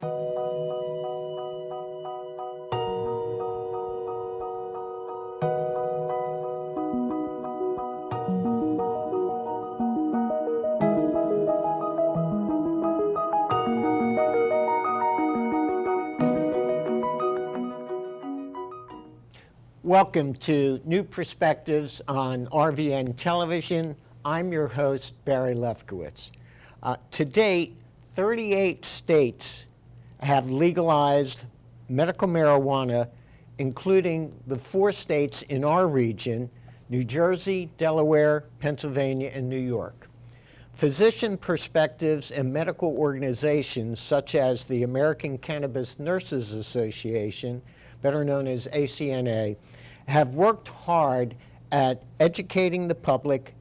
Welcome to New Perspectives on RVN Television. I'm your host, Barry Lefkowitz. To date, 38 states have legalized medical marijuana, including the 4 states in our region, New Jersey, Delaware, Pennsylvania, and New York. Physician perspectives and medical organizations such as the American Cannabis Nurses Association, better known as ACNA, have worked hard at educating the public,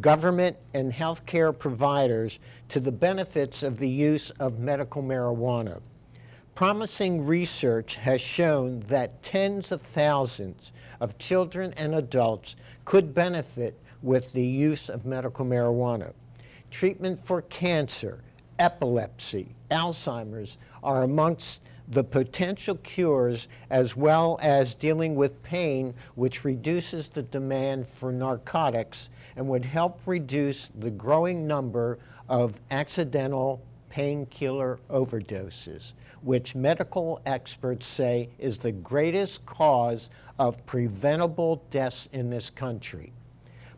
government, and healthcare providers to the benefits of the use of medical marijuana. Promising research has shown that tens of thousands of children and adults could benefit with the use of medical marijuana. Treatment for cancer, epilepsy, Alzheimer's are amongst the potential cures, as well as dealing with pain, which reduces the demand for narcotics and would help reduce the growing number of accidental painkiller overdoses, which medical experts say is the greatest cause of preventable deaths in this country.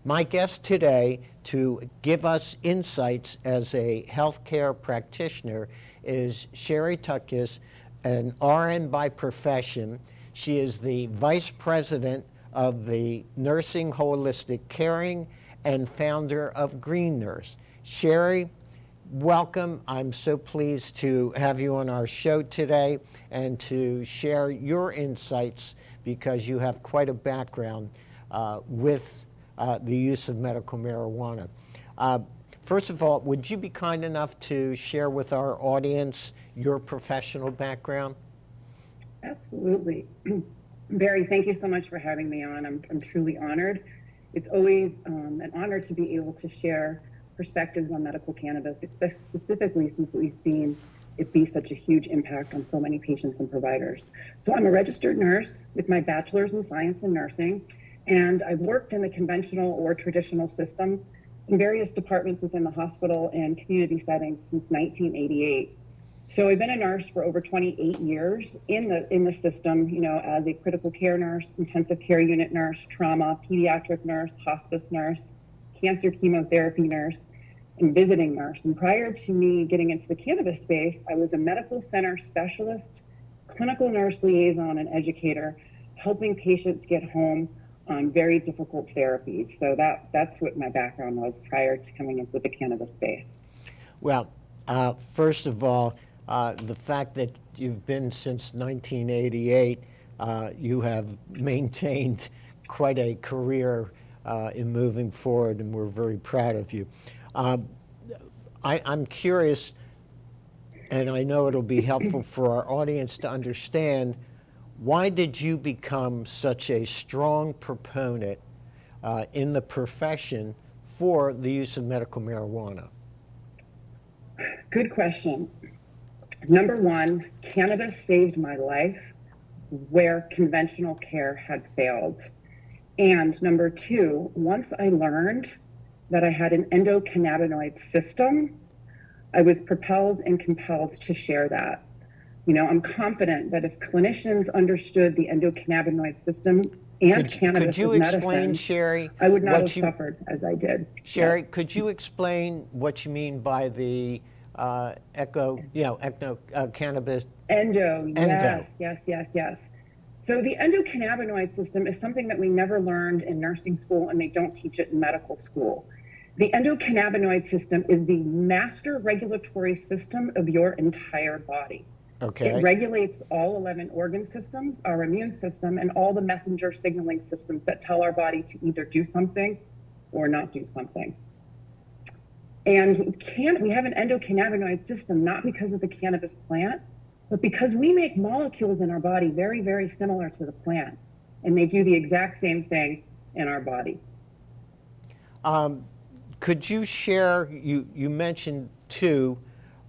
My guest today to give us insights as a healthcare practitioner is Sherri Tutkus, an RN by profession. She is the Vice President of the Nursing Holistic Caring and founder of Green Nurse. Sherri, welcome. I'm so pleased to have you on our show today and to share your insights because you have quite a background with the use of medical marijuana. First of all, would you be kind enough to share with our audience your professional background? Absolutely. Barry, thank you so much for having me on. I'm truly honored. It's always an honor to be able to share perspectives on medical cannabis, specifically since we've seen it be such a huge impact on so many patients and providers. So I'm a registered nurse with my bachelor's in science and nursing, and I've worked in the conventional or traditional system in various departments within the hospital and community settings since 1988. So I've been a nurse for over 28 years in the system, as a critical care nurse, intensive care unit nurse, trauma, pediatric nurse, hospice nurse, cancer chemotherapy nurse, and visiting nurse. And prior to me getting into the cannabis space, I was a medical center specialist, clinical nurse liaison, and educator, helping patients get home on very difficult therapies. So that's what my background was prior to coming into the cannabis space. Well, first of all, the fact that you've been since 1988, you have maintained quite a career in moving forward, and we're very proud of you. I'm curious, and I know it'll be helpful for our audience to understand, why did you become such a strong proponent in the profession for the use of medical marijuana? Good question. Number one, cannabis saved my life where conventional care had failed. And number two, once I learned that I had an endocannabinoid system, I was propelled and compelled to share that. I'm confident that if clinicians understood the endocannabinoid system and cannabis as medicine, Sherri, I would not have suffered as I did. Sherri, could you explain what you mean by the cannabis? Endo, yes. So the endocannabinoid system is something that we never learned in nursing school, and they don't teach it in medical school. The endocannabinoid system is the master regulatory system of your entire body. Okay. It regulates all 11 organ systems, our immune system, and all the messenger signaling systems that tell our body to either do something or not do something. And we have an endocannabinoid system, not because of the cannabis plant, but because we make molecules in our body very, very similar to the plant. And they do the exact same thing in our body. Could you share, you mentioned too,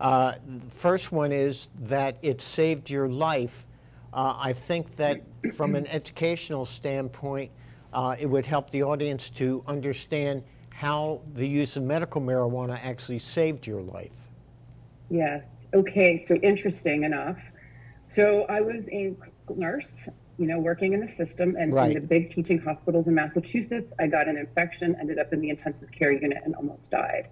The first one is that it saved your life. I think that from an educational standpoint, it would help the audience to understand how the use of medical marijuana actually saved your life. Yes. Okay. So interesting enough. So I was a nurse, working in the system and in the Right. big teaching hospitals in Massachusetts. I got an infection, ended up in the intensive care unit, and almost died.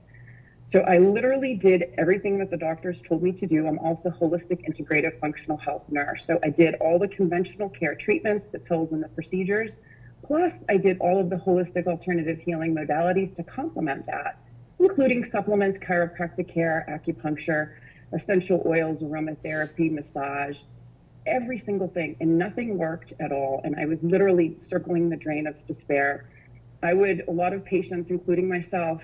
So I literally did everything that the doctors told me to do. I'm also holistic integrative functional health nurse. So I did all the conventional care treatments, the pills and the procedures. Plus I did all of the holistic alternative healing modalities to complement that, including supplements, chiropractic care, acupuncture, essential oils, aromatherapy, massage, every single thing. And nothing worked at all. And I was literally circling the drain of despair. A lot of patients, including myself,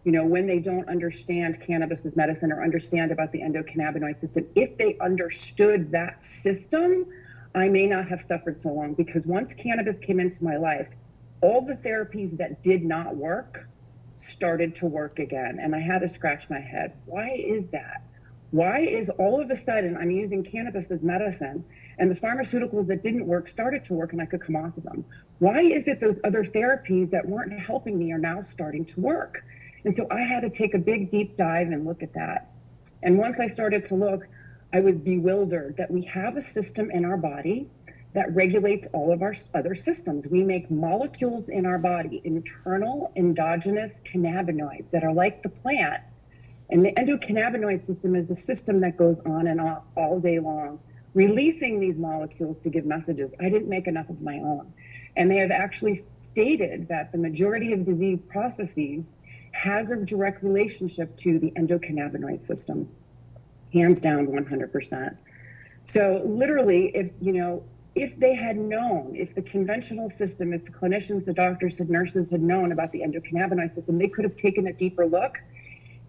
when they don't understand cannabis as medicine or understand about the endocannabinoid system, if they understood that system, I may not have suffered so long, because once cannabis came into my life, all the therapies that did not work started to work again. And I had to scratch my head. Why is that? Why is all of a sudden I'm using cannabis as medicine and the pharmaceuticals that didn't work started to work and I could come off of them? Why is it those other therapies that weren't helping me are now starting to work? And so I had to take a big, deep dive and look at that. And once I started to look, I was bewildered that we have a system in our body that regulates all of our other systems. We make molecules in our body, internal endogenous cannabinoids that are like the plant. And the endocannabinoid system is a system that goes on and off all day long, releasing these molecules to give messages. I didn't make enough of my own. And they have actually stated that the majority of disease processes has a direct relationship to the endocannabinoid system, hands down 100%. So literally, if they had known, if the conventional system, if the clinicians, the doctors, the nurses had known about the endocannabinoid system, they could have taken a deeper look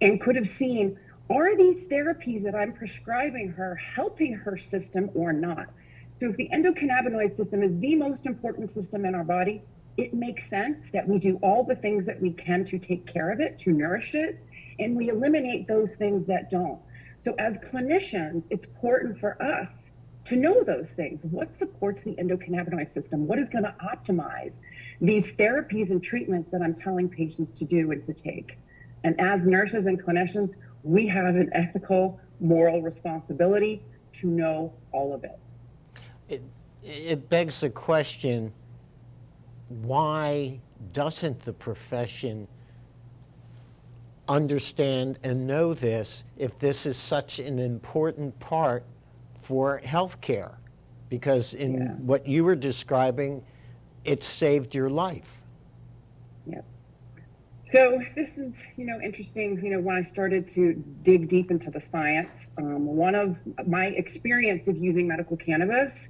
and could have seen, are these therapies that I'm prescribing her helping her system or not? So if the endocannabinoid system is the most important system in our body, it makes sense that we do all the things that we can to take care of it, to nourish it, and we eliminate those things that don't. So as clinicians, it's important for us to know those things. What supports the endocannabinoid system? What is going to optimize these therapies and treatments that I'm telling patients to do and to take? And as nurses and clinicians, we have an ethical, moral responsibility to know all of it. It begs the question, why doesn't the profession understand and know this if this is such an important part for healthcare? Because in what you were describing, it saved your life. Yep. So this is, interesting. When I started to dig deep into the science, one of my experience of using medical cannabis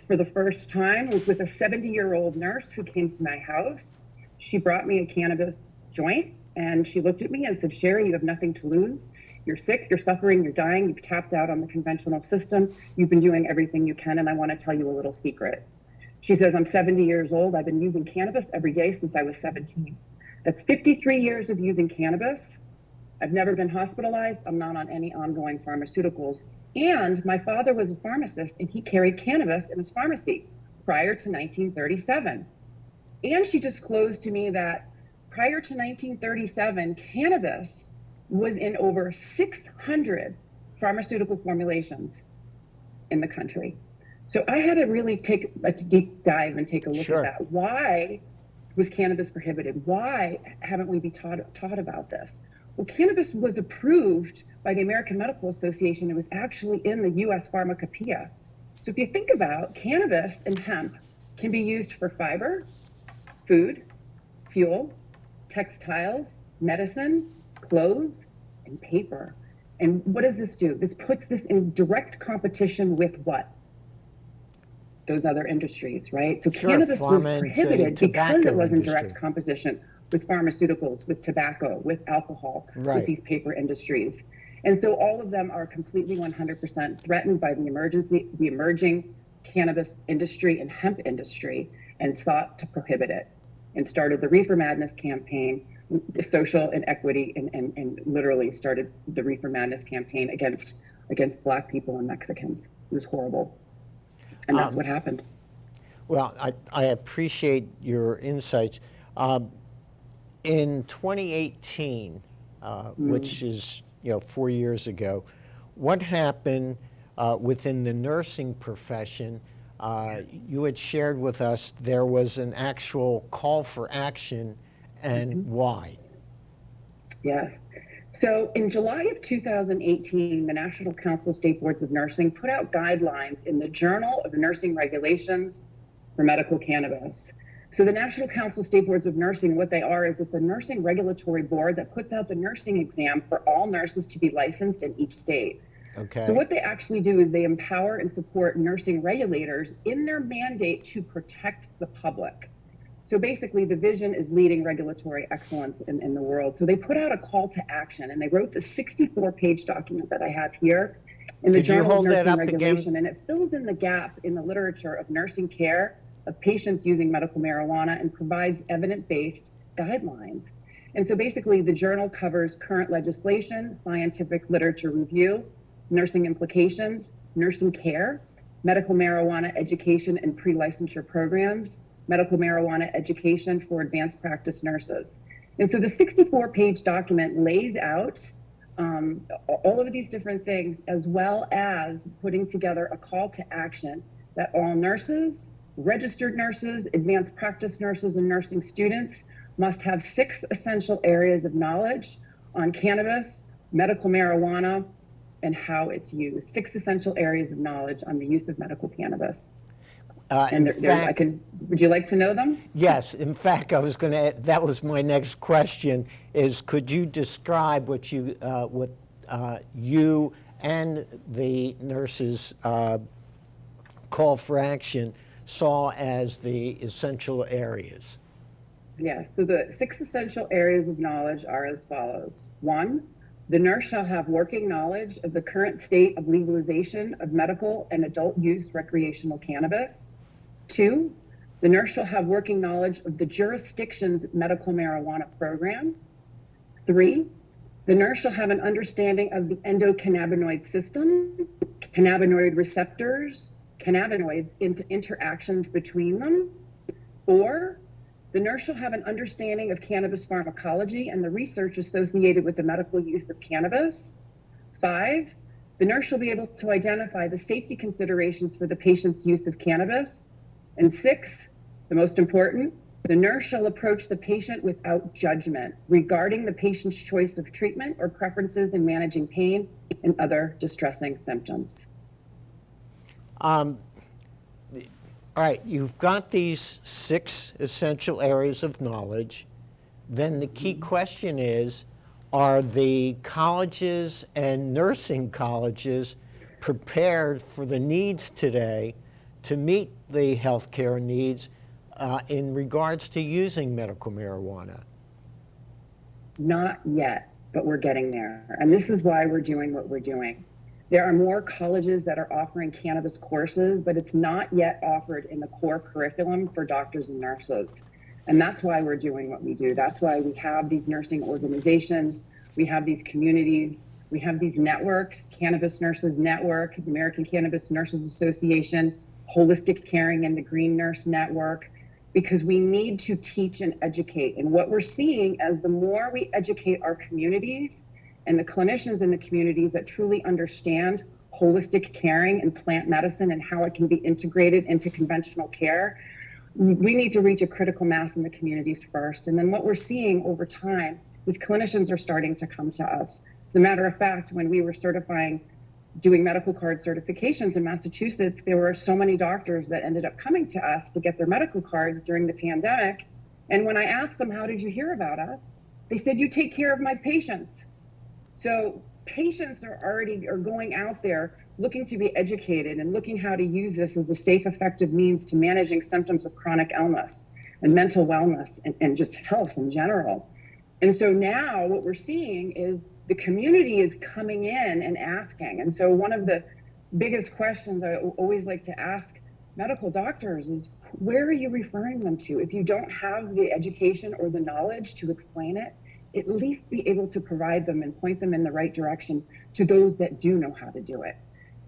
for the first time was with a 70-year-old nurse who came to my house. She brought me a cannabis joint and she looked at me and said, "Sherri, you have nothing to lose. You're sick, you're suffering, you're dying. You've tapped out on the conventional system. You've been doing everything you can. And I want to tell you a little secret." She says, "I'm 70 years old. I've been using cannabis every day since I was 17. That's 53 years of using cannabis. I've never been hospitalized. I'm not on any ongoing pharmaceuticals. And my father was a pharmacist and he carried cannabis in his pharmacy prior to 1937. And she disclosed to me that prior to 1937, cannabis was in over 600 pharmaceutical formulations in the country." So I had to really take a deep dive and take a look at that. Why was cannabis prohibited? Why haven't we been taught about this? Well, cannabis was approved by the American Medical Association. It was actually in the US Pharmacopoeia. So if you think about cannabis and hemp can be used for fiber, food, fuel, textiles, medicine, clothes, and paper. And what does this do? This puts this in direct competition with what? Those other industries, right? So cannabis was prohibited because it was in direct competition with pharmaceuticals, with tobacco, with alcohol, with these paper industries. And so all of them are completely 100% threatened by the emerging cannabis industry and hemp industry, and sought to prohibit it, and started the Reefer Madness campaign, social inequity and literally started the Reefer Madness campaign against Black people and Mexicans. It was horrible. And that's what happened. Well, I appreciate your insights. In 2018, which is 4 years ago, what happened within the nursing profession? You had shared with us there was an actual call for action, and why? Yes. So in July of 2018, the National Council of State Boards of Nursing put out guidelines in the Journal of Nursing Regulations for medical cannabis. So the National Council of State Boards of Nursing, what they are is it's a nursing regulatory board that puts out the nursing exam for all nurses to be licensed in each state. Okay. So what they actually do is they empower and support nursing regulators in their mandate to protect the public. So basically, the vision is leading regulatory excellence in the world. So they put out a call to action, and they wrote the 64-page document that I have here in the Journal of Nursing Regulation, and it fills in the gap in the literature of nursing care of patients using medical marijuana and provides evidence-based guidelines. And so basically, the journal covers current legislation, scientific literature review, nursing implications, nursing care, medical marijuana education and pre-licensure programs, medical marijuana education for advanced practice nurses. And so the 64-page document lays out all of these different things, as well as putting together a call to action that all nurses, registered nurses, advanced practice nurses, and nursing students must have 6 essential areas of knowledge on cannabis, medical marijuana, and how it's used. 6 essential areas of knowledge on the use of medical cannabis. Would you like to know them? Yes. In fact, that was my next question, is could you describe what you and the nurses call for action saw as the essential areas? Yes. So the 6 essential areas of knowledge are as follows. 1, the nurse shall have working knowledge of the current state of legalization of medical and adult use recreational cannabis. 2, the nurse shall have working knowledge of the jurisdiction's medical marijuana program. 3, the nurse shall have an understanding of the endocannabinoid system, cannabinoid receptors, cannabinoids, interactions between them. 4, the nurse shall have an understanding of cannabis pharmacology and the research associated with the medical use of cannabis. 5, the nurse shall be able to identify the safety considerations for the patient's use of cannabis. And 6, the most important, the nurse shall approach the patient without judgment regarding the patient's choice of treatment or preferences in managing pain and other distressing symptoms. All right, you've got these 6 essential areas of knowledge. Then the key question is, are the colleges and nursing colleges prepared for the needs today to meet the healthcare needs in regards to using medical marijuana? Not yet, but we're getting there. And this is why we're doing what we're doing. There are more colleges that are offering cannabis courses, but it's not yet offered in the core curriculum for doctors and nurses. And that's why we're doing what we do. That's why we have these nursing organizations, we have these communities, we have these networks, Cannabis Nurses Network, the American Cannabis Nurses Association, Holistic Caring, and the Green Nurse Network, because we need to teach and educate. And what we're seeing as the more we educate our communities and the clinicians in the communities that truly understand holistic caring and plant medicine and how it can be integrated into conventional care, we need to reach a critical mass in the communities first. And then what we're seeing over time is clinicians are starting to come to us. As a matter of fact, when we were doing medical card certifications in Massachusetts, there were so many doctors that ended up coming to us to get their medical cards during the pandemic. And when I asked them, how did you hear about us? They said, you take care of my patients. So patients are going out there looking to be educated and looking how to use this as a safe, effective means to managing symptoms of chronic illness and mental wellness and just health in general. And so now what we're seeing is the community is coming in and asking. And so one of the biggest questions I always like to ask medical doctors is, where are you referring them to? If you don't have the education or the knowledge to explain it, at least be able to provide them and point them in the right direction to those that do know how to do it.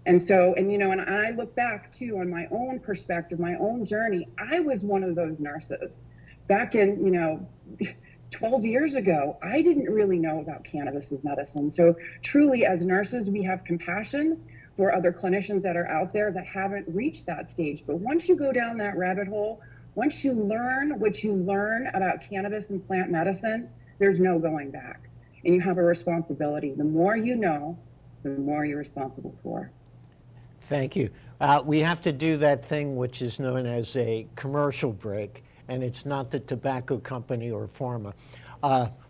And so, and I look back too on my own perspective, my own journey. I was one of those nurses back in, 12 years ago. I didn't really know about cannabis as medicine. So truly, as nurses, we have compassion for other clinicians that are out there that haven't reached that stage. But once you go down that rabbit hole, once you learn what you learn about cannabis and plant medicine, there's no going back. And you have a responsibility. The more you know, the more you're responsible for. Thank you. We have to do that thing which is known as a commercial break, and it's not the tobacco company or pharma.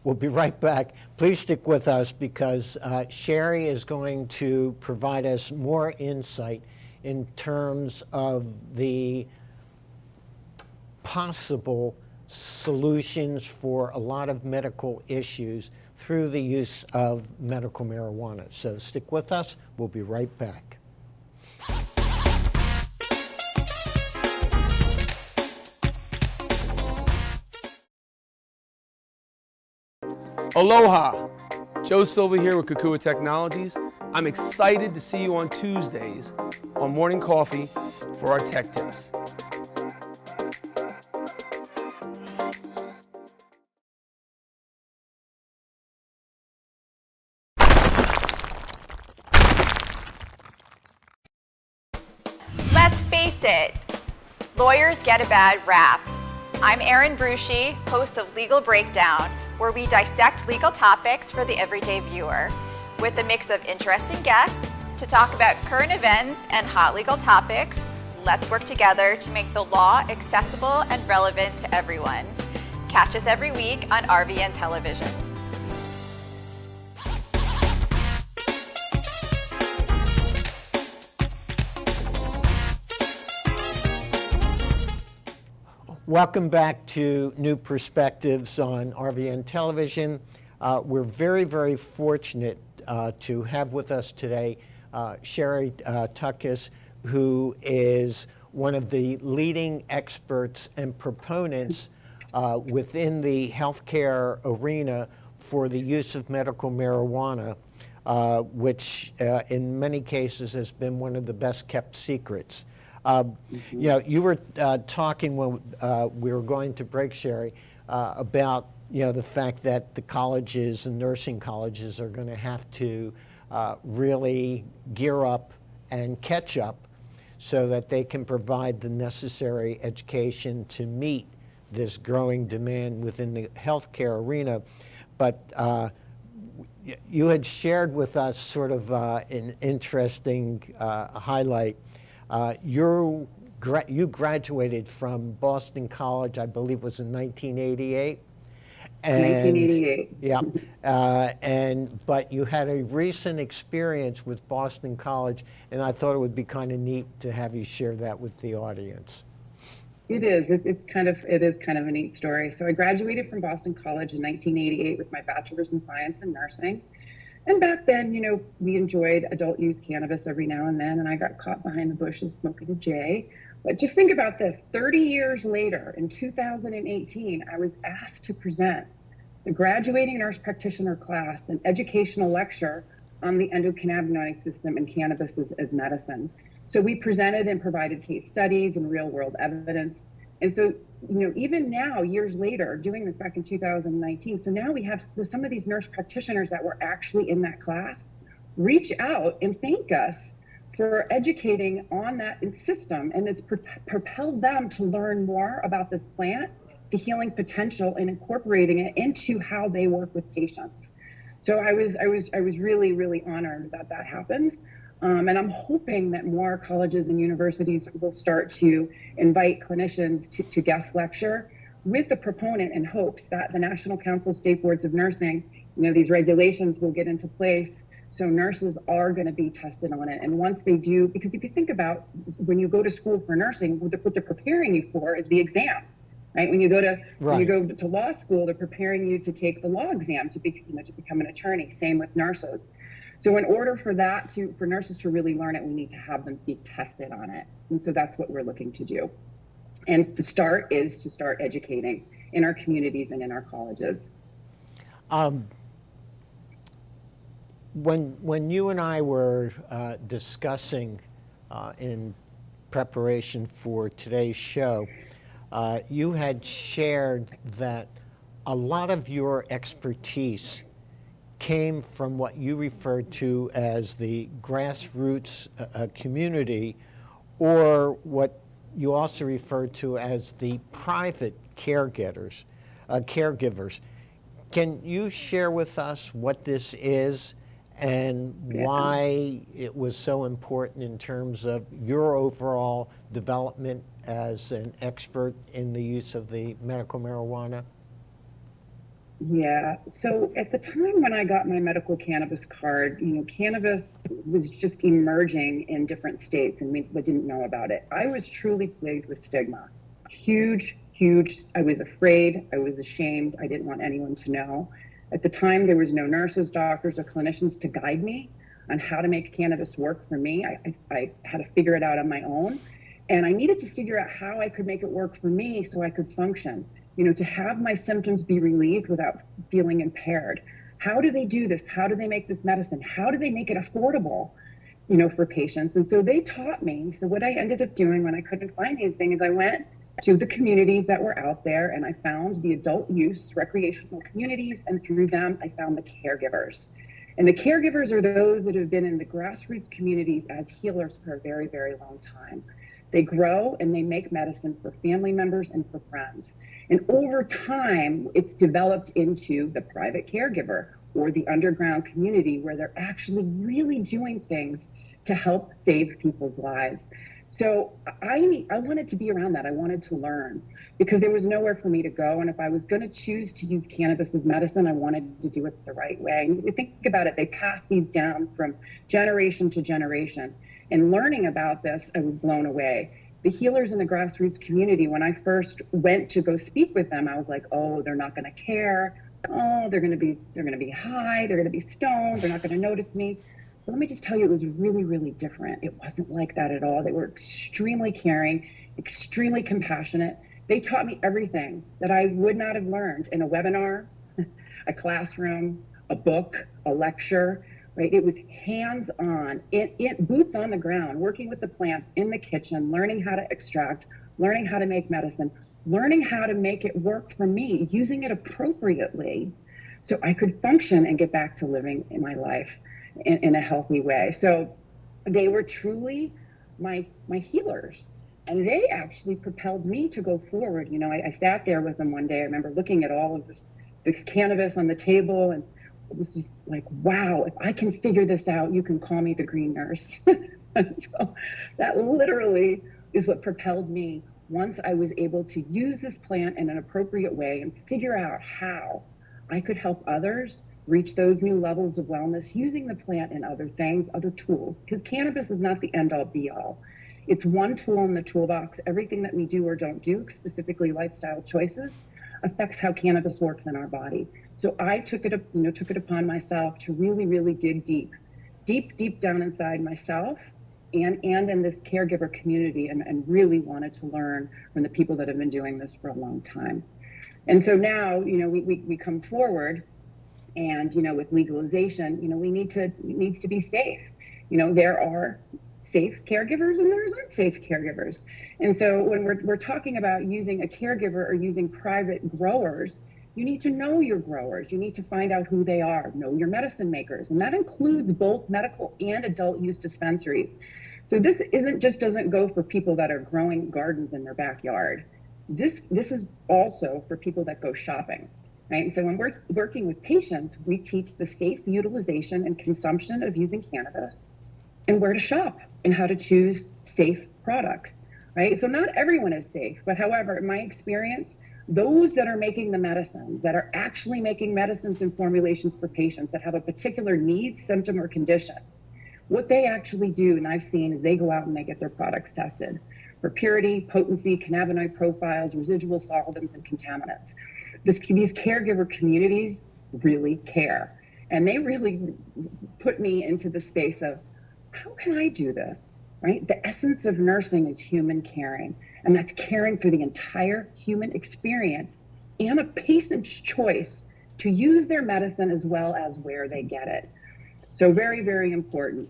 We'll be right back. Please stick with us because Sherri is going to provide us more insight in terms of the possible solutions for a lot of medical issues through the use of medical marijuana. So stick with us. We'll be right back. Aloha! Joe Silva here with Kukua Technologies. I'm excited to see you on Tuesdays on Morning Coffee for our tech tips. Let's face it, lawyers get a bad rap. I'm Erin Brucey, host of Legal Breakdown, where we dissect legal topics for the everyday viewer, with a mix of interesting guests to talk about current events and hot legal topics. Let's work together to make the law accessible and relevant to everyone. Catch us every week on RVN Television. Welcome back to New Perspectives on RVN Television. We're very, very fortunate to have with us today Sherri Tutkus, who is one of the leading experts and proponents within the healthcare arena for the use of medical marijuana, which in many cases has been one of the best kept secrets. You were talking when we were going to break, Sherri, about the fact that the colleges and nursing colleges are going to have to really gear up and catch up so that they can provide the necessary education to meet this growing demand within the healthcare arena. But you had shared with us sort of an interesting highlight. You graduated from Boston College, I believe it was in 1988. 1988. Yeah, but you had a recent experience with Boston College, and I thought it would be kind of neat to have you share that with the audience. It is. It is kind of a neat story. So I graduated from Boston College in 1988 with my bachelor's in science and nursing. And back then, we enjoyed adult use cannabis every now and then, and I got caught behind the bushes smoking a J. But just think about this, 30 years later, in 2018, I was asked to present the graduating nurse practitioner class, an educational lecture on the endocannabinoid system and cannabis as medicine. So we presented and provided case studies and real world evidence. And so, even now, years later, doing this back in 2019, so now we have some of these nurse practitioners that were actually in that class reach out and thank us for educating on that system. And it's propelled them to learn more about this plant, the healing potential, and incorporating it into how they work with patients. So I was really, really honored that that happened. And I'm hoping that more colleges and universities will start to invite clinicians to guest lecture with the proponent in hopes that the National Council of State Boards of Nursing, these regulations will get into place. So nurses are going to be tested on it. And once they do, because if you think about when you go to school for nursing, what they're preparing you for is the exam, right? When you go to law school, they're preparing you to take the law exam to become an attorney. Same with nurses. So in order for nurses to really learn it, we need to have them be tested on it. And so that's what we're looking to do. And the start is to start educating in our communities and in our colleges. When you and I were discussing in preparation for today's show, you had shared that a lot of your expertise came from what you referred to as the grassroots community, or what you also referred to as the private caregivers. Can you share with us what this is and why it was so important in terms of your overall development as an expert in the use of the medical marijuana? Yeah. So at the time when I got my medical cannabis card, cannabis was just emerging in different states and we didn't know about it. I was truly plagued with stigma. Huge, huge. I was afraid. I was ashamed. I didn't want anyone to know. At the time, there was no nurses, doctors, or clinicians to guide me on how to make cannabis work for me. I had to figure it out on my own. And I needed to figure out how I could make it work for me so I could function. To have my symptoms be relieved without feeling impaired. How do they do this? How do they make this medicine? How do they make it affordable, for patients? And so they taught me. So what I ended up doing when I couldn't find anything is I went to the communities that were out there and I found the adult use recreational communities, and through them, I found the caregivers. And the caregivers are those that have been in the grassroots communities as healers for a very, very long time. They grow and they make medicine for family members and for friends. And over time, it's developed into the private caregiver or the underground community where they're actually really doing things to help save people's lives. So I wanted to be around that. I wanted to learn because there was nowhere for me to go. And if I was going to choose to use cannabis as medicine, I wanted to do it the right way. And if you think about it, they pass these down from generation to generation. And learning about this, I was blown away. The healers in the grassroots community, when I first went to go speak with them, I was like, oh, they're not going to care. Oh, they're going to be high. They're going to be stoned. They're not going to notice me. But let me just tell you, it was really, really different. It wasn't like that at all. They were extremely caring, extremely compassionate. They taught me everything that I would not have learned in a webinar, a classroom, a book, a lecture. Right? It was hands-on, boots on the ground, working with the plants in the kitchen, learning how to extract, learning how to make medicine, learning how to make it work for me, using it appropriately so I could function and get back to living in my life in a healthy way. So they were truly my healers. And they actually propelled me to go forward. I sat there with them one day. I remember looking at all of this cannabis on the table, and it was just like, wow, if I can figure this out, you can call me the green nurse. And so that literally is what propelled me once I was able to use this plant in an appropriate way and figure out how I could help others reach those new levels of wellness using the plant and other things, other tools, because cannabis is not the end all be all. It's one tool in the toolbox. Everything that we do or don't do, specifically lifestyle choices, affects how cannabis works in our body. So I took it upon myself to really, really dig deep down inside myself and in this caregiver community, and really wanted to learn from the people that have been doing this for a long time. And so now, we come forward and, with legalization, it needs to be safe. There are safe caregivers and there's unsafe caregivers. And so when we're talking about using a caregiver or using private growers, you need to know your growers. You need to find out who they are, know your medicine makers. And that includes both medical and adult use dispensaries. So this doesn't go for people that are growing gardens in their backyard. This is also for people that go shopping, right? And so when we're working with patients, we teach the safe utilization and consumption of using cannabis and where to shop and how to choose safe products, right? So not everyone is safe, but however, in my experience, those that are making the medicines, that are actually making medicines and formulations for patients that have a particular need, symptom, or condition, what they actually do, and I've seen, is they go out and they get their products tested for purity, potency, cannabinoid profiles, residual solvents, and contaminants. These caregiver communities really care. And they really put me into the space of, how can I do this, right? The essence of nursing is human caring. And that's caring for the entire human experience and a patient's choice to use their medicine as well as where they get it. So very, very important.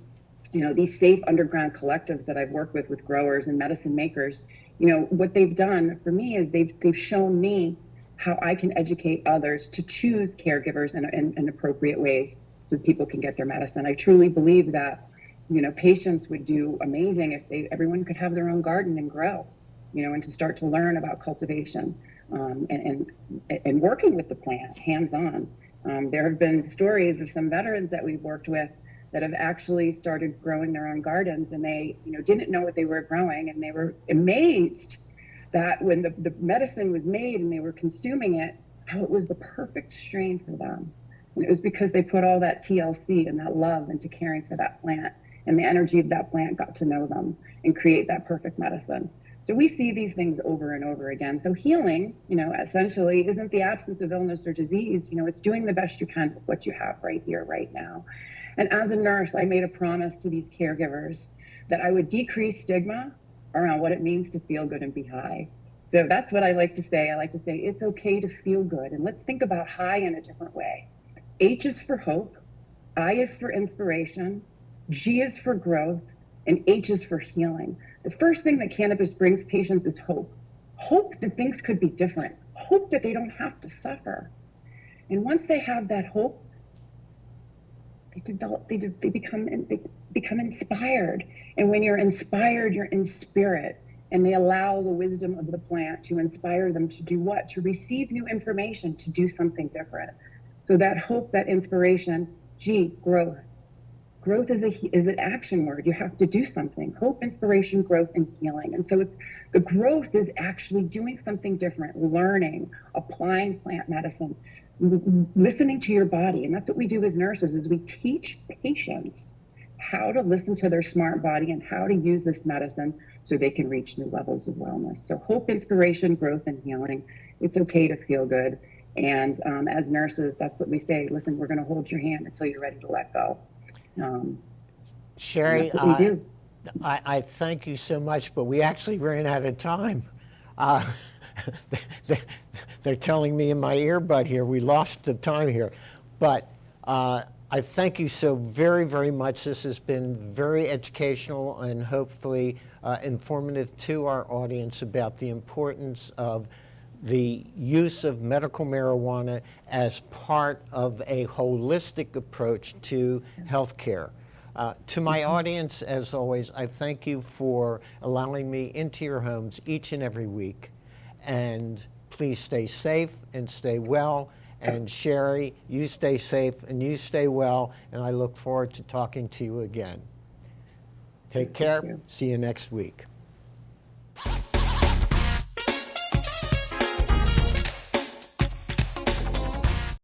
You know, these safe underground collectives that I've worked with growers and medicine makers, you know, what they've done for me is they've shown me how I can educate others to choose caregivers in appropriate ways so people can get their medicine. I truly believe that, you know, patients would do amazing if everyone could have their own garden and grow, you know, and to start to learn about cultivation and working with the plant hands-on. There have been stories of some veterans that we've worked with that have actually started growing their own gardens, and they, you know, didn't know what they were growing, and they were amazed that when the medicine was made and they were consuming it, how it was the perfect strain for them. And it was because they put all that TLC and that love into caring for that plant, and the energy of that plant got to know them and create that perfect medicine. So we see these things over and over again. So healing, you know, essentially isn't the absence of illness or disease. You know, it's doing the best you can with what you have right here, right now. And as a nurse, I made a promise to these caregivers that I would decrease stigma around what it means to feel good and be high. So that's what I like to say. I like to say it's okay to feel good. And let's think about high in a different way. H is for hope, I is for inspiration, G is for growth, and H is for healing. The first thing that cannabis brings patients is hope. Hope that things could be different. Hope that they don't have to suffer. And once they have that hope, they become inspired. And when you're inspired, you're in spirit. And they allow the wisdom of the plant to inspire them to do what? To receive new information, to do something different. So that hope, that inspiration, G, growth. Growth is an action word. You have to do something. Hope, inspiration, growth, and healing. And so the growth is actually doing something different, learning, applying plant medicine, listening to your body. And that's what we do as nurses, is we teach patients how to listen to their smart body and how to use this medicine so they can reach new levels of wellness. So hope, inspiration, growth, and healing. It's okay to feel good. And as nurses, that's what we say. Listen, we're going to hold your hand until you're ready to let go. Sherri, that's what we do. I thank you so much, but we actually ran out of time. They're telling me in my earbud here, we lost the time here. But I thank you so very, very much. This has been very educational and hopefully informative to our audience about the importance of the use of medical marijuana as part of a holistic approach to healthcare. To my audience, as always, I thank you for allowing me into your homes each and every week. And please stay safe and stay well. And Sherri, you stay safe and you stay well. And I look forward to talking to you again. Take care. See you next week.